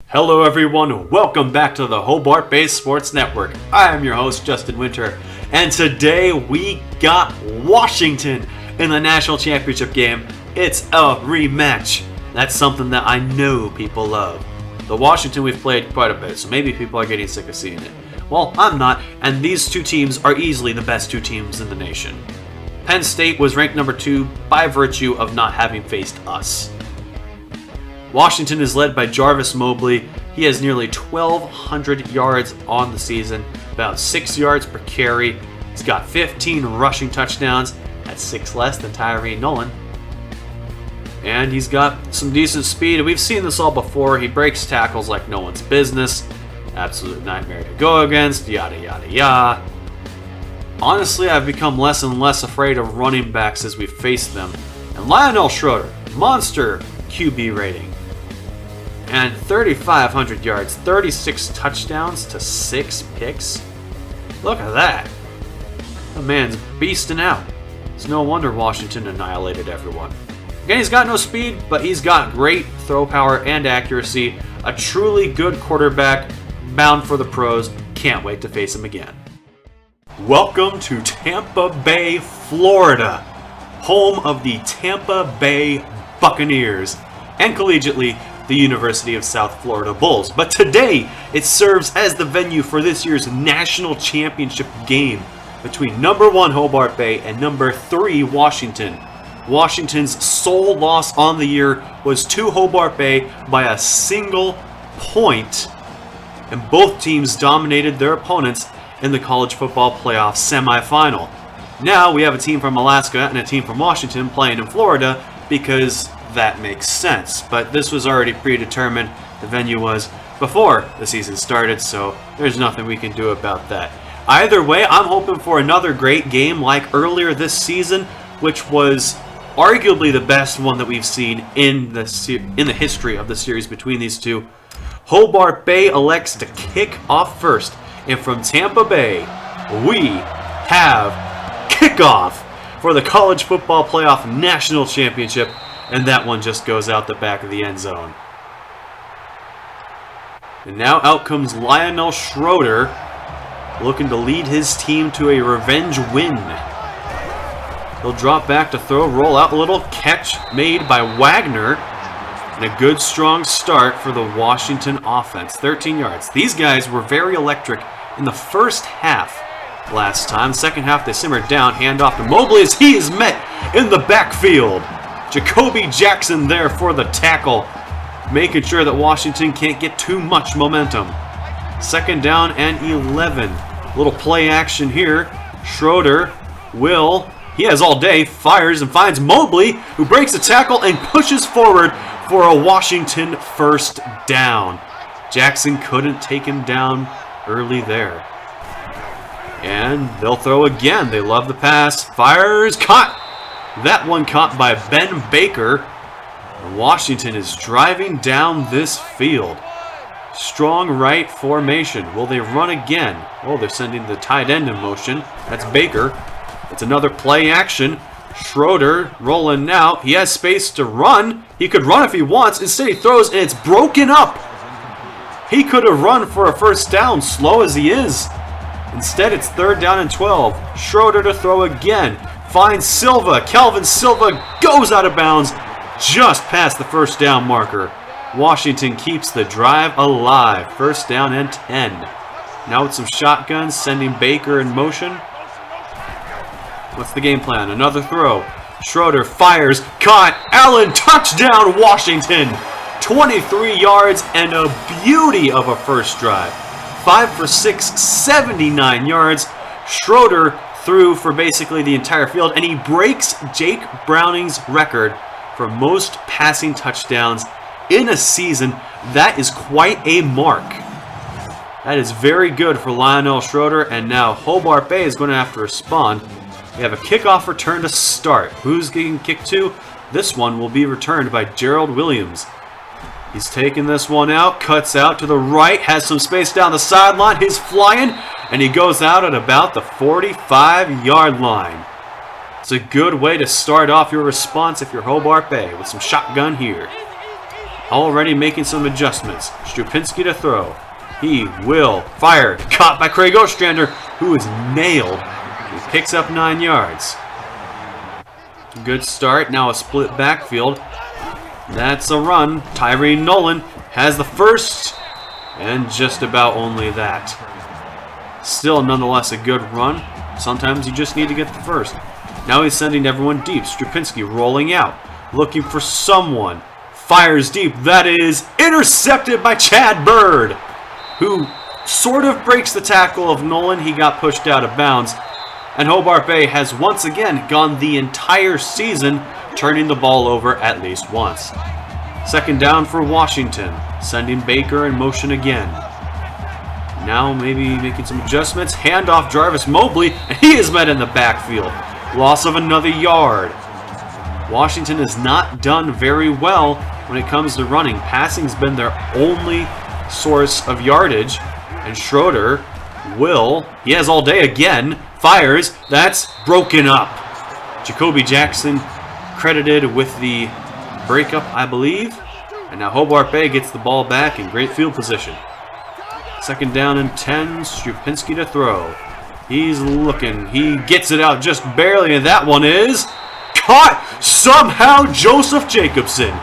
Hello everyone, welcome back to the Hobart Bay Sports Network. I am your host, Justin Winter, and today we got Washington in the National Championship game. It's a rematch. That's something that I know people love. The Washington we've played quite a bit, so maybe people are getting sick of seeing it. Well, I'm not, and these two teams are easily the best two teams in the nation. Penn State was ranked number 2 by virtue of not having faced us. Washington is led by Jarvis Mobley. He has nearly 1,200 yards on the season, about 6 yards per carry. He's got 15 rushing touchdowns. That's 6 less than Tyree Nolan. And he's got some decent speed. We've seen this all before. He breaks tackles like no one's business. Absolute nightmare to go against, yada yada yada. Honestly, I've become less and less afraid of running backs as we've faced them. And Lionel Schroeder, monster QB rating. And 3,500 yards, 36 touchdowns to 6 picks. Look at that. The man's beasting out. It's no wonder Washington annihilated everyone. Again, he's got no speed, but he's got great throw power and accuracy. A truly good quarterback, bound for the pros. Can't wait to face him again. Welcome to Tampa Bay, Florida, home of the Tampa Bay Buccaneers, and collegiately, the University of South Florida Bulls. But today, it serves as the venue for this year's national championship game between number 1 Hobart Bay and number 3 Washington. Washington's sole loss on the year was to Hobart Bay by a single point, and both teams dominated their opponents in the college football playoff semifinal. Now we have a team from Alaska and a team from Washington playing in Florida because that makes sense, but this was already predetermined. The venue was before the season started, so there's nothing we can do about that. Either way, I'm hoping for another great game like earlier this season, which was arguably the best one that we've seen in the history of the series between these two. Hobart Bay elects to kick off first, and from Tampa Bay, we have kickoff for the College Football Playoff National Championship. And that one just goes out the back of the end zone. And now out comes Lionel Schroeder, looking to lead his team to a revenge win. He'll drop back to throw, roll out, a little catch made by Wagner, and a good strong start for the Washington offense. 13 yards. These guys were very electric in the first half last time. Second half they simmered down, hand off to Mobley as he is met in the backfield. Jacoby Jackson there for the tackle, making sure that Washington can't get too much momentum. Second down and 11. Little play action here. Schroeder he has all day, fires and finds Mobley, who breaks a tackle and pushes forward for a Washington first down. Jackson couldn't take him down early there. And they'll throw again. They love the pass. Fires, caught. That one caught by Ben Baker. Washington is driving down this field. Strong right formation. Will they run again? Oh, they're sending the tight end in motion. That's Baker. It's another play action. Schroeder rolling now. He has space to run. He could run if he wants. Instead he throws and it's broken up. He could have run for a first down, slow as he is. Instead it's 3rd down and 12. Schroeder to throw again. Finds Silva. Calvin Silva goes out of bounds just past the first down marker. Washington keeps the drive alive. First down and 10. Now with some shotguns, sending Baker in motion. What's the game plan? Another throw. Schroeder fires. Caught. Allen, touchdown Washington. 23 yards and a beauty of a first drive. 5 for 6, 79 yards. Schroeder threw for basically the entire field, and he breaks Jake Browning's record for most passing touchdowns in a season. That is quite a mark. That is very good for Lionel Schroeder, and now Hobart Bay is going to have to respond. We have a kickoff return to start. Who's getting kicked to? This one will be returned by Gerald Williams. He's taking this one out, cuts out to the right, has some space down the sideline. He's flying, and he goes out at about the 45-yard line. It's a good way to start off your response if you're Hobart Bay with some shotgun here. already making some adjustments. Strupinski to throw. He will fire. Caught by Craig Ostrander, who is nailed. He picks up 9 yards. Good start. Now a split backfield. That's a run. Tyree Nolan has the first, and just about only that. Still, nonetheless, a good run. Sometimes you just need to get the first. Now he's sending everyone deep. Strupinski rolling out, looking for someone. Fires deep. That is intercepted by Chad Bird, who sort of breaks the tackle of Nolan. He got pushed out of bounds. And Hobart Bay has once again gone the entire season turning the ball over at least once. Second down for Washington, sending Baker in motion again. Now maybe making some adjustments. Handoff Jarvis Mobley, and he is met in the backfield. Loss of another yard. Washington has not done very well when it comes to running. Passing's been their only source of yardage, and Schroeder he has all day again, fires. That's broken up. Jacoby Jackson credited with the breakup, I believe. And now Hobart Bay gets the ball back in great field position. Second down and 10, Strupinski to throw. He's looking. He gets it out just barely, and that one is caught somehow. Joseph Jacobson.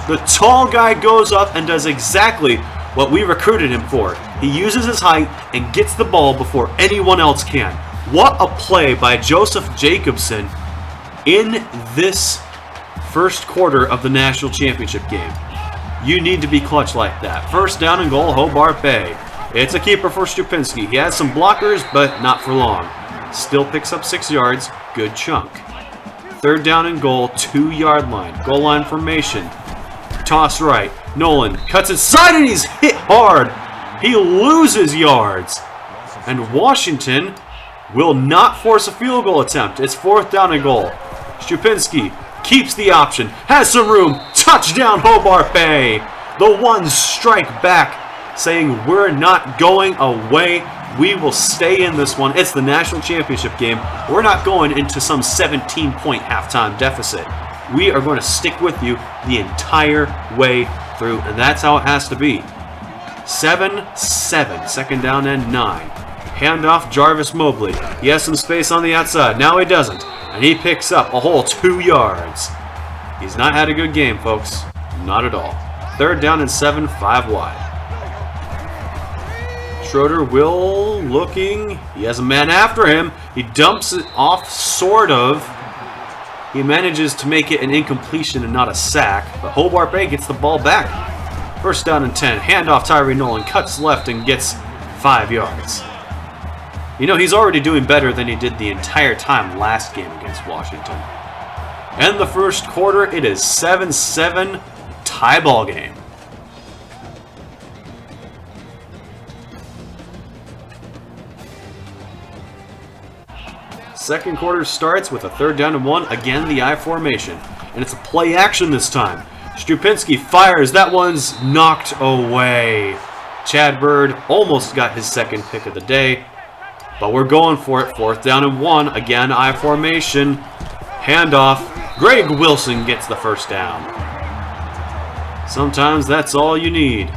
The tall guy goes up and does exactly what we recruited him for. He uses his height and gets the ball before anyone else can. What a play by Joseph Jacobson in this first quarter of the national championship game. You need to be clutch like that. First down and goal, Hobart Bay. It's a keeper for Strupinski. He has some blockers, but not for long. Still picks up 6 yards. Good chunk. Third down and goal, 2-yard line. Goal line formation. Toss right. Nolan cuts inside and he's hit hard. He loses yards. And Washington will not force a field goal attempt. It's fourth down and goal. Strupinski keeps the option. Has some room. Touchdown Hobart Bay. The one strike back saying we're not going away. We will stay in this one. It's the national championship game. We're not going into some 17-point halftime deficit. We are going to stick with you the entire way through, and that's how it has to be. 7-7, second down and 9. Handoff Jarvis Mobley. He has some space on the outside. Now he doesn't, and he picks up a whole 2 yards. He's not had a good game, folks. Not at all. Third down and 7, 5 wide. Schroeder looking. He has a man after him. He dumps it off, sort of. He manages to make it an incompletion and not a sack, but Hobart Bay gets the ball back. First down and 10. Handoff Tyree Nolan. Cuts left and gets 5 yards. You know, he's already doing better than he did the entire time last game against Washington. And the first quarter, it is 7-7 tie ball game. Second quarter starts with a third down and 1. Again, the I formation. And it's a play action this time. Strupinski fires. That one's knocked away. Chad Bird almost got his second pick of the day. But we're going for it. Fourth down and 1. Again, I formation. Handoff. Greg Wilson gets the first down. Sometimes that's all you need.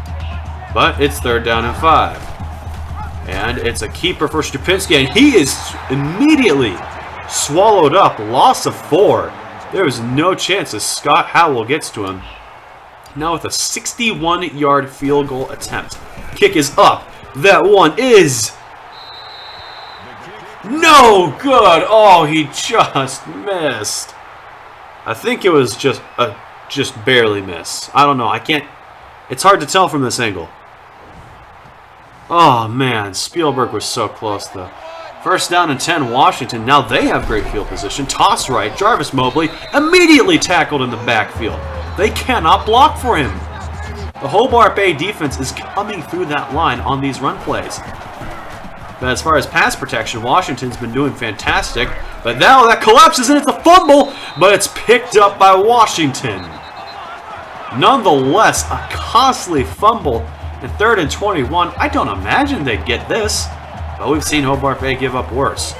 But it's third down and 5. And it's a keeper for Strupinski, and he is immediately swallowed up. Loss of 4. There is no chance as Scott Howell gets to him. Now with a 61-yard field goal attempt. Kick is up. That one is no good. Oh, he just missed. I think it was just barely miss. I don't know. I can't. It's hard to tell from this angle. Oh, man. Spielberg was so close, though. First down and 10, Washington. Now they have great field position. Toss right. Jarvis Mobley immediately tackled in the backfield. They cannot block for him. The Hobart Bay defense is coming through that line on these run plays. But as far as pass protection, Washington's been doing fantastic. But now that collapses and it's a fumble, but it's picked up by Washington. Nonetheless, a costly fumble. And third and 21, I don't imagine they'd get this, but we've seen Hobart Bay give up worse.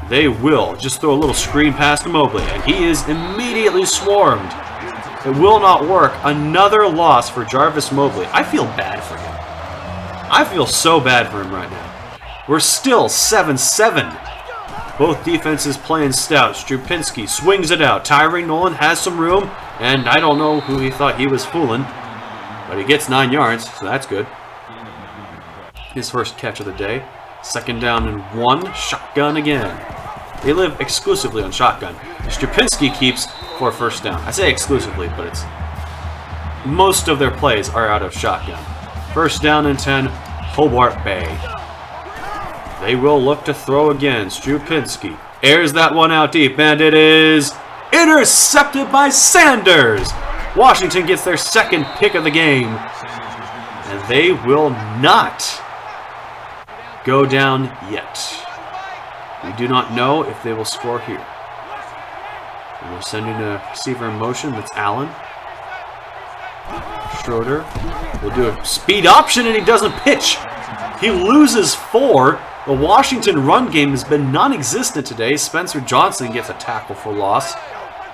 They will just throw a little screen pass to Mobley, and he is immediately swarmed. It will not work. Another loss for Jarvis Mobley. I feel bad for him. I feel so bad for him right now. We're still 7-7. Both defenses playing stout. Strupinski swings it out. Tyree Nolan has some room, and I don't know who he thought he was fooling, but he gets 9 yards, so that's good. His first catch of the day. 2nd down and 1. Shotgun again. They live exclusively on shotgun. Strupinski keeps for a 1st down. I say exclusively, but it's most of their plays are out of shotgun. 1st down and 10. Hobart Bay. They will look to throw again. Strupinski airs that one out deep, and it is intercepted by Sanders. Washington gets their 2nd pick of the game, and they will not go down yet. We do not know if they will score here. And we're sending a receiver in motion. That's Allen. Schroeder will do a speed option, and he doesn't pitch. He loses 4. The Washington run game has been non-existent today. Spencer Johnson gets a tackle for loss.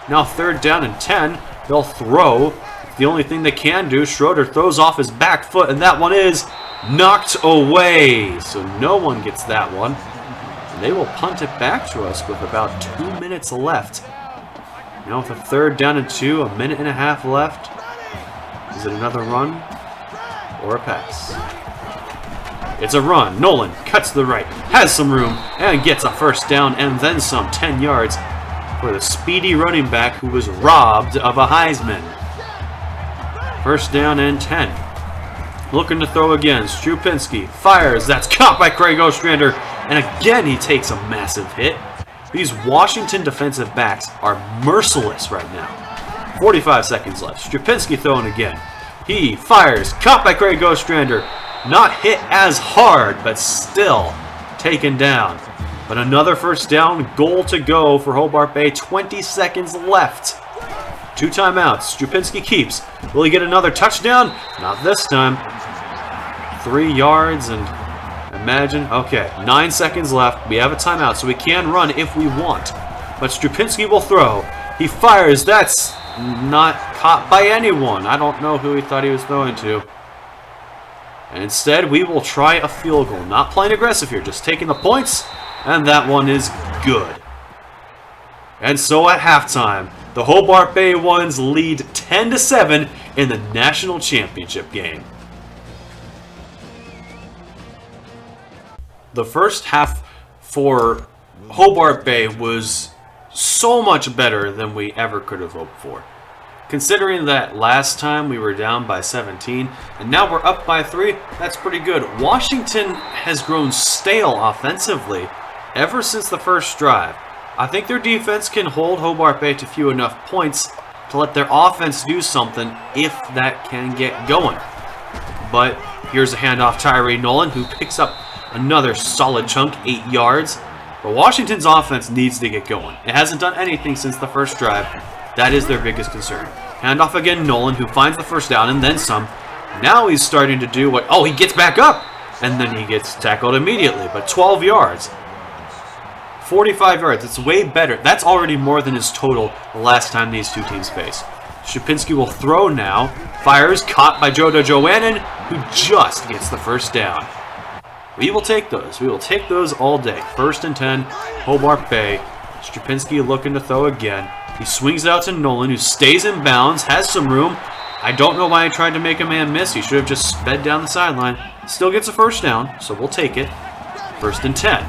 Now 3rd down and 10. They'll throw. The only thing they can do, Schroeder throws off his back foot, and that one is knocked away. So no one gets that one. And they will punt it back to us with about 2 minutes left. Now with a 3rd down and 2, a minute and a half left. Is it another run or a pass? It's a run. Nolan cuts to the right, has some room, and gets a 1st down and then some. 10 yards for the speedy running back who was robbed of a Heisman. 1st down and 10. Looking to throw again. Strupinski fires. That's caught by Craig Ostrander. And again, he takes a massive hit. These Washington defensive backs are merciless right now. 45 seconds left. Strupinski throwing again. He fires. Caught by Craig Ostrander. Not hit as hard, but still taken down. But another 1st down, goal to go for Hobart Bay. 20 seconds left. 2 timeouts. Strupinski keeps. Will he get another touchdown? Not this time. 3 yards and imagine. Okay, 9 seconds left. We have a timeout, so we can run if we want. But Strupinski will throw. He fires. That's not caught by anyone. I don't know who he thought he was throwing to. And instead, we will try a field goal. Not playing aggressive here, just taking the points. And that one is good. And so at halftime, the Hobart Bay Ones lead 10-7 in the national championship game. The first half for Hobart Bay was so much better than we ever could have hoped for. Considering that last time we were down by 17, and now we're up by 3, that's pretty good. Washington has grown stale offensively ever since the first drive. I think their defense can hold Hobart Bay to few enough points to let their offense do something if that can get going. But here's a handoff, Tyree Nolan, who picks up another solid chunk, 8 yards. But Washington's offense needs to get going. It hasn't done anything since the first drive. That is their biggest concern. Handoff again, Nolan, who finds the 1st down and then some. Now he's starting to do what... Oh, he gets back up! And then he gets tackled immediately. But 12 yards. 45 yards. It's way better. That's already more than his total the last time these two teams faced. Strupinski will throw now. Fires, caught by Joda Joannan, who just gets the 1st down. We will take those. We will take those all day. 1st and 10, Hobart Bay. Strupinski looking to throw again. He swings it out to Nolan, who stays in bounds, has some room. I don't know why he tried to make a man miss. He should have just sped down the sideline. Still gets a 1st down, so we'll take it. 1st and 10.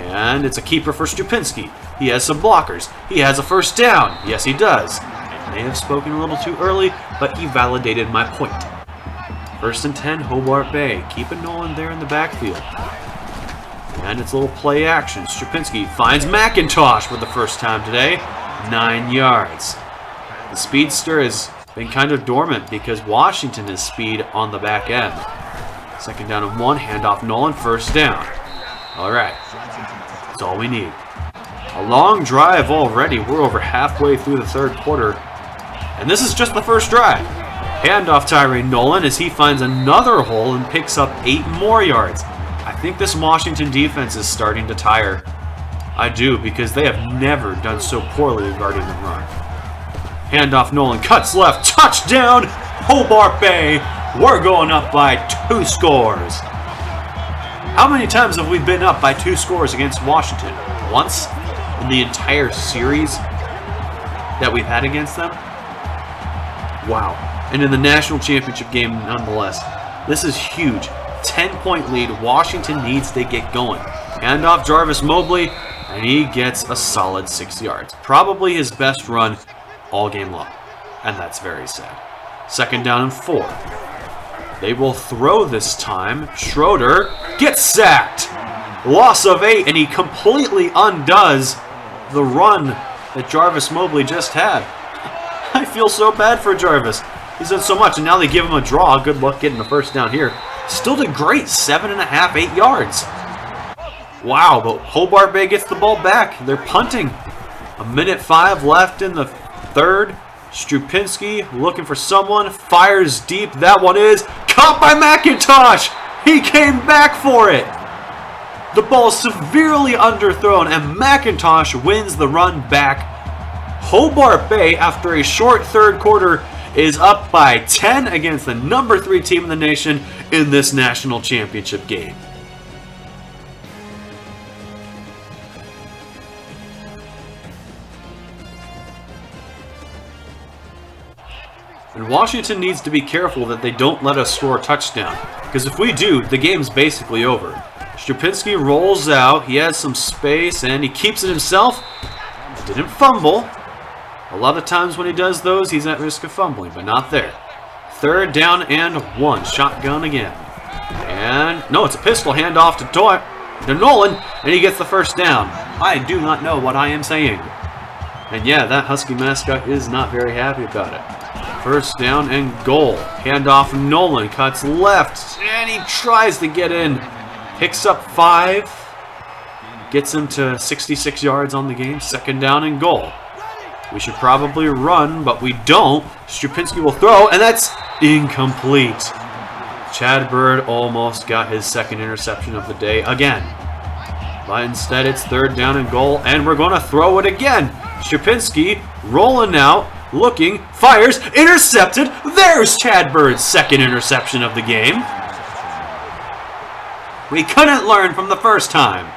And it's a keeper for Strupinski. He has some blockers. He has a 1st down. Yes, he does. I may have spoken a little too early, but he validated my point. 1st and 10, Hobart Bay. Keeping Nolan there in the backfield. And it's a little play action. Strupinski finds McIntosh for the first time today. 9 yards. The speedster has been kind of dormant because Washington has speed on the back end. 2nd down and 1, handoff Nolan, 1st down. Alright, that's all we need. A long drive already. We're over halfway through the 3rd quarter. And this is just the first drive. Handoff Tyree Nolan as he finds another hole and picks up 8 more yards. I think this Washington defense is starting to tire. I do, because they have never done so poorly guarding the run. Handoff, Nolan cuts left. Touchdown, Hobart Bay. We're going up by 2 scores. How many times have we been up by 2 scores against Washington? Once in the entire series that we've had against them? Wow. And in the national championship game, nonetheless. This is huge. 10-point lead. Washington needs to get going. Handoff, Jarvis Mobley, and he gets a solid 6 yards. Probably his best run all game long. And that's very sad. 2nd down and 4. They will throw this time. Schroeder gets sacked. Loss of 8, and he completely undoes the run that Jarvis Mobley just had. I feel so bad for Jarvis. He's done so much, and now they give him a draw. Good luck getting the 1st down here. Still did great. 7.5, 8 yards. Wow, but Hobart Bay gets the ball back. They're punting. 1:05 left in the 3rd. Strupinski looking for someone. Fires deep. That one is caught by McIntosh. He came back for it. The ball severely underthrown, and McIntosh wins the run back. Hobart Bay, after a short 3rd quarter, is up by 10 against the number 3 team in the nation in this national championship game. And Washington needs to be careful that they don't let us score a touchdown, because if we do, the game's basically over. Strupinski rolls out, he has some space, and he keeps it himself. Didn't fumble. A lot of times when he does those, he's at risk of fumbling, but not there. 3rd down and 1. Shotgun again. And, no, it's a pistol handoff to Nolan, and he gets the 1st down. I do not know what I am saying. And yeah, that Husky mascot is not very happy about it. 1st down and goal. Handoff, Nolan cuts left, and he tries to get in. Picks up 5. Gets him to 66 yards on the game. 2nd down and goal. We should probably run, but we don't. Strupinski will throw, and that's incomplete. Chad Bird almost got his 2nd interception of the day again. But instead, it's 3rd down and goal, and we're going to throw it again. Strupinski rolling out, looking, fires, intercepted. There's Chad Bird's 2nd interception of the game. We couldn't learn from the 1st time.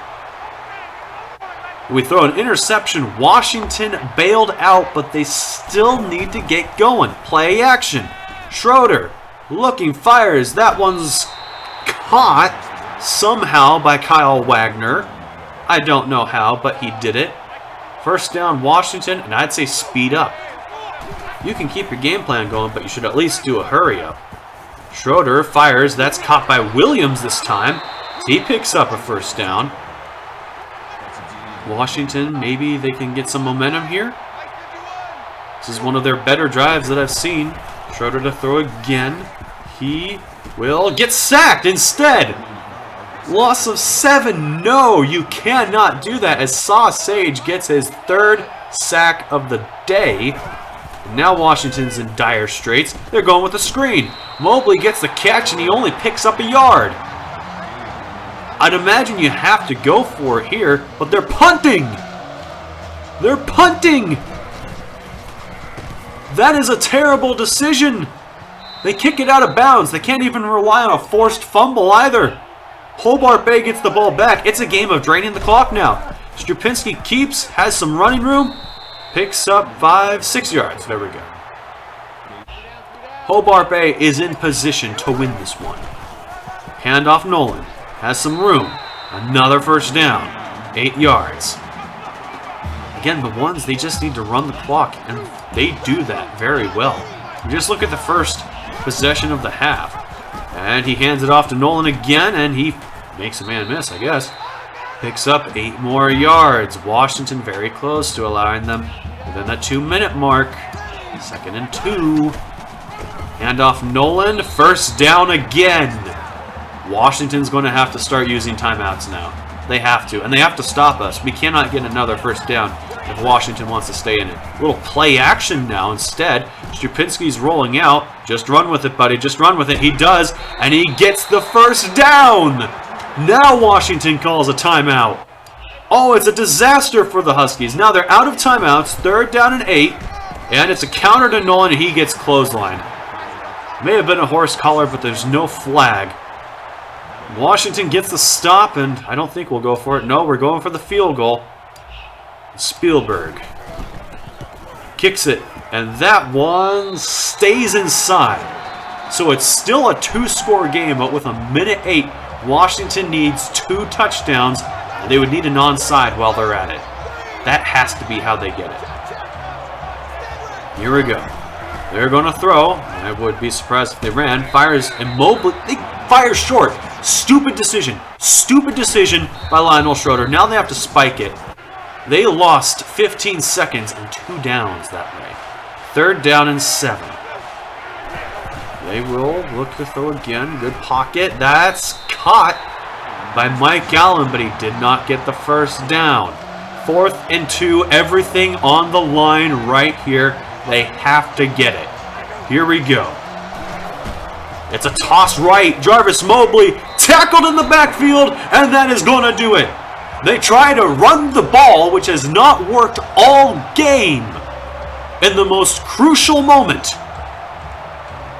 We throw an interception. Washington bailed out, but they still need to get going. Play action. Schroeder looking, fires. That one's caught somehow by Kyle Wagner. I don't know how, but he did it. 1st down, Washington, and I'd say speed up. You can keep your game plan going, but you should at least do a hurry up. Schroeder fires. That's caught by Williams this time. He picks up a 1st down. Washington, maybe they can get some momentum here. This is one of their better drives that I've seen. Schroeder to throw again. He will get sacked instead. Loss of 7. No, you cannot do that, as Sage gets his 3rd sack of the day. And now Washington's in dire straits. They're going with a screen. Mobley gets the catch, and he only picks up a yard. I'd imagine you have to go for it here, but they're punting. They're punting. That is a terrible decision. They kick it out of bounds. They can't even rely on a forced fumble either. Hobart Bay gets the ball back. It's a game of draining the clock now. Strupinski keeps, has some running room, picks up 5, 6 yards. There we go. Hobart Bay is in position to win this one. Handoff, Nolan. Has some room. Another 1st down. 8 yards. Again, the ones, they just need to run the clock, and they do that very well. You just look at the 1st possession of the half. And he hands it off to Nolan again, and he makes a man miss, I guess. Picks up 8 more yards. Washington very close to allowing them within that 2-minute mark. 2nd and 2. Handoff, Nolan. 1st down again. Washington's going to have to start using timeouts now. They have to, and they have to stop us. We cannot get another 1st down if Washington wants to stay in it. A little play action now instead. Strupinski's rolling out. Just run with it, buddy. Just run with it. He does, and he gets the 1st down. Now Washington calls a timeout. Oh, it's a disaster for the Huskies. Now they're out of timeouts. 3rd down and 8. And it's a counter to Nolan, and he gets clotheslined. May have been a horse collar, but there's no flag. Washington gets the stop, and I don't think we'll go for it. No, we're going for the field goal. Spielberg kicks it, and that one stays inside. So it's still a 2-score game, but with a minute 8, Washington needs 2 touchdowns, and they would need an onside while they're at it. That has to be how they get it. Here we go. They're going to throw. I would be surprised if they ran. Fires immobile. They fire short. Stupid decision. Stupid decision by Lionel Schroeder. Now they have to spike it. They lost 15 seconds and 2 downs that way. 3rd down and 7. They will look to throw again. Good pocket. That's caught by Mike Allen, but he did not get the first down. 4th and 2. Everything on the line right here. They have to get it. Here we go. It's a toss right. Jarvis Mobley tackled in the backfield, and that is going to do it. They try to run the ball, which has not worked all game. In the most crucial moment.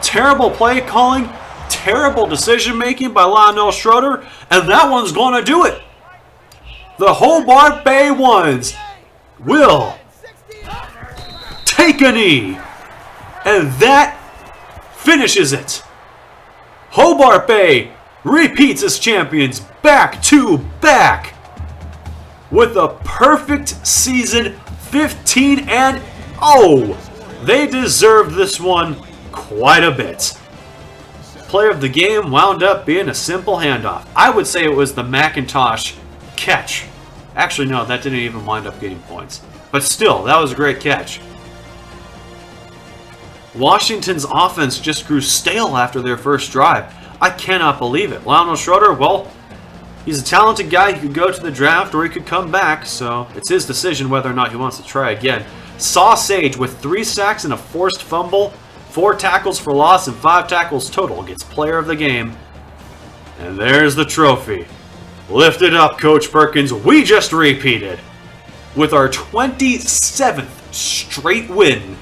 Terrible play calling, terrible decision making by Lionel Schroeder, and that one's going to do it. The Hobart Bay ones will take a knee, and that finishes it. Hobart Bay repeats as champions back to back with a perfect season, 15-0. They deserved this one quite a bit. Play of the game wound up being a simple handoff. I would say it was the McIntosh catch. Actually, no, that didn't even wind up getting points. But still, that was a great catch. Washington's offense just grew stale after their first drive. I cannot believe it. Lionel Schroeder, well, he's a talented guy. He could go to the draft or he could come back, so it's his decision whether or not he wants to try again. Sage with 3 sacks and a forced fumble, 4 tackles for loss, and 5 tackles total gets player of the game. And there's the trophy. Lift it up, Coach Perkins. We just repeated. With our 27th straight win,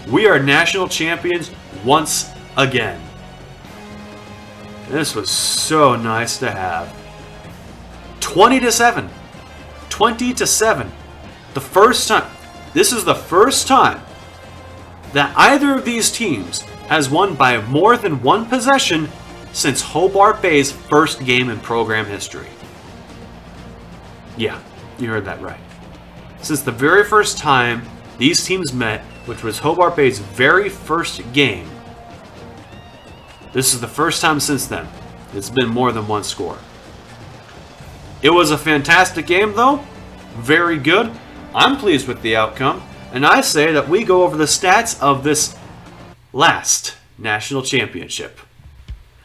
we are national champions once again. This was so nice to have. 20-7. 20-7. The first time. This is the first time that either of these teams has won by more than 1 possession since Hobart Bay's first game in program history. Yeah, you heard that right. Since the very first time these teams met, which was Hobart Bay's very first game, this is the first time since then it's been more than 1 score. It was a fantastic game, though. Very good. I'm pleased with the outcome. And I say that we go over the stats of this last national championship.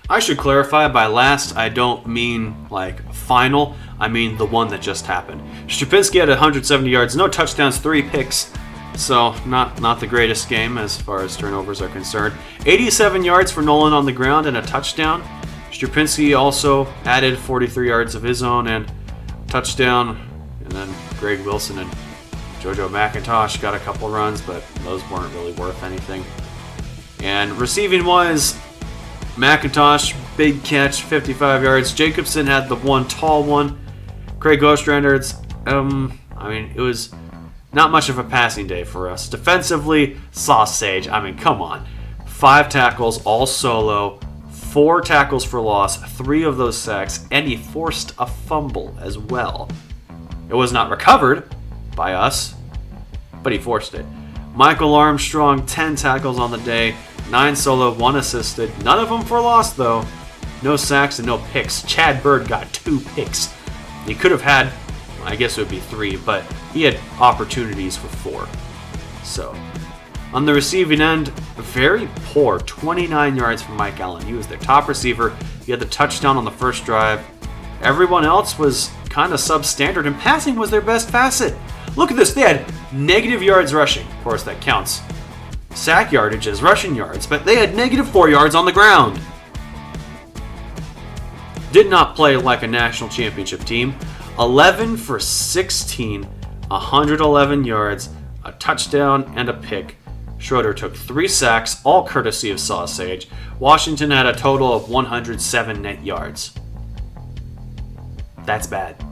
I should clarify, by last, I don't mean like final. I mean the one that just happened. Strapinski had 170 yards, no touchdowns, 3 picks. So, not the greatest game as far as turnovers are concerned. 87 yards for Nolan on the ground and a touchdown. Strapinski also added 43 yards of his own and touchdown. And then Greg Wilson and JoJo McIntosh got a couple runs, but those weren't really worth anything. And receiving-wise, McIntosh, big catch, 55 yards. Jacobson had the one tall one. Craig Ostrander's, it was not much of a passing day for us. Defensively, Sage, come on. 5 tackles, all solo. 4 tackles for loss, 3 of those sacks, and he forced a fumble as well. It was not recovered by us, but he forced it. Michael Armstrong, 10 tackles on the day, 9 solo, 1 assisted. None of them for loss, though. No sacks and no picks. Chad Bird got 2 picks. He could have had, I guess it would be 3, but he had opportunities for 4. So, on the receiving end, very poor. 29 yards from Mike Allen. He was their top receiver. He had the touchdown on the first drive. Everyone else was kind of substandard, and passing was their best facet. Look at this. They had negative yards rushing. Of course, that counts sack yardage as rushing yards, but they had negative 4 yards on the ground. Did not play like a national championship team. 11 for 16, 111 yards, a touchdown, and a pick. Schroeder took 3 sacks, all courtesy of Sausage. Washington had a total of 107 net yards. That's bad.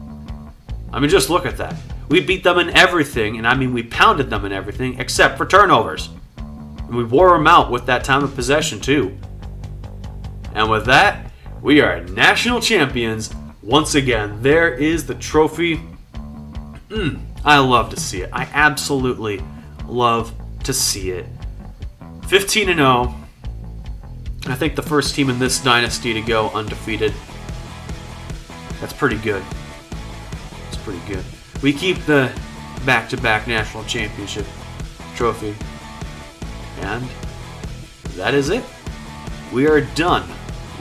I mean, just look at that. We beat them in everything, and I mean we pounded them in everything except for turnovers. And we wore them out with that time of possession too. And with that, we are national champions once again. There is the trophy. I love to see it. I absolutely love to see it. 15-0. I think the first team in this dynasty to go undefeated. That's pretty good. It's pretty good. We keep the back-to-back national championship trophy. And that is it. We are done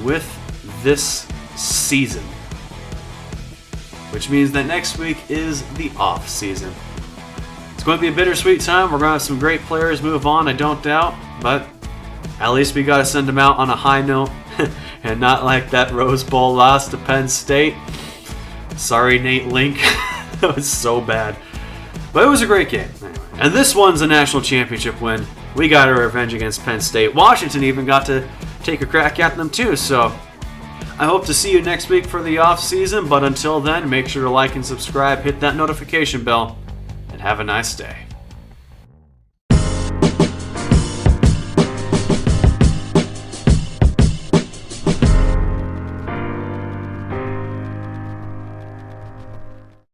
with this season. Which means that next week is the off season. It's going to be a bittersweet time. We're going to have some great players move on, I don't doubt. But at least we got to send them out on a high note. And not like that Rose Bowl loss to Penn State. Sorry, Nate Link. That was so bad. But it was a great game. Anyway. And this one's a national championship win. We got our revenge against Penn State. Washington even got to take a crack at them too. So I hope to see you next week for the off season. But until then, make sure to like and subscribe, hit that notification bell, and have a nice day.